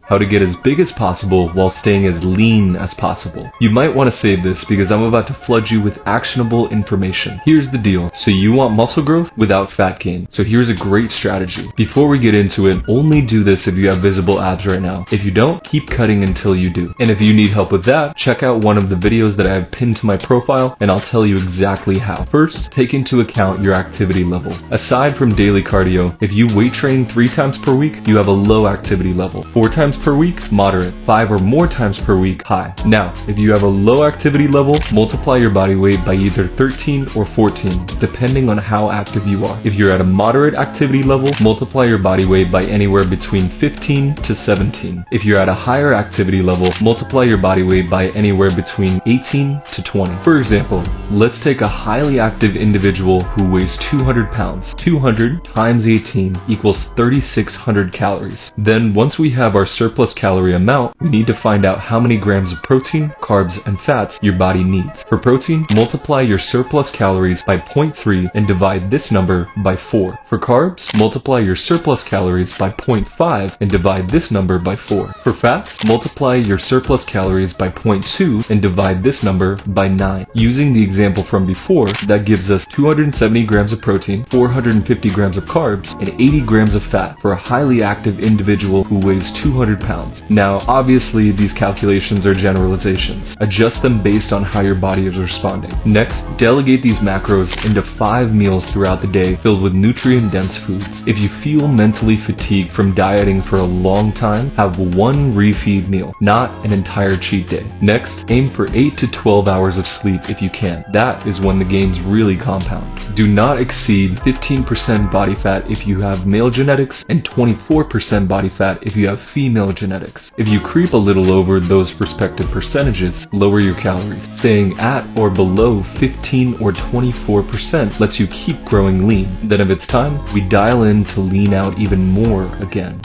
how to get as big as possible while staying as lean as possible. You might want to save this because I'm about to flood you with actionable information. Here's the deal. So you want muscle growth without fat gain. So here's a great strategy. Before we get into it, only do this if you have visible abs right now. If you don't, keep cutting until you do. And if you need help with that, check out one of the videos that I have pinned to my profile and I'll tell you exactly how. First, take into account your activity level. Aside from daily cardio, if you weight train 3 times per week, you have a low activity level. 4 times per week, moderate. 5 or more times per week, high. Now, if you have a low activity level, multiply your body weight by either 13 or 14, depending on how active you are. If you're at a moderate activity level, multiply your body weight by anywhere between 15 to 17. If you're at a higher activity level, multiply your body weight by anywhere between 18 to 20. For example, let's take a highly active individual who weighs 200 pounds. 200 times 18 equals 3,600 calories. Then once we have our surplus calorie amount, we need to find out how many grams of protein, carbs, and fats your body needs. For protein, multiply your surplus calories by 0.3 and divide this number by 4. For carbs, multiply your surplus calories by 0.5 and divide this number by 4. For fats, multiply your surplus calories by 0.2 and divide this number by 9. Using the example from before, that gives us 270 grams of protein, 450 grams of carbs, and 80 grams of fat for a highly active individual who weighs 200 pounds. Now, obviously, these calculations are generalizations. Adjust them based on how your body is responding. Next, delegate these macros into 5 meals throughout the day filled with nutrient-dense foods. If you feel mentally fatigued from dieting for a long time, have 1 refeed meal, not an entire cheat day. Next, aim for 8 to 12 hours of sleep if you can. That is when the gains really compound. Do not exceed 15% body fat if you have male genetics and 24% body fat if you have female genetics. If you creep a little over those respective percentages, lower your calories. Staying at or below 15 or 24% lets you keep growing lean. Then if it's time, we dial in to lean out even more again.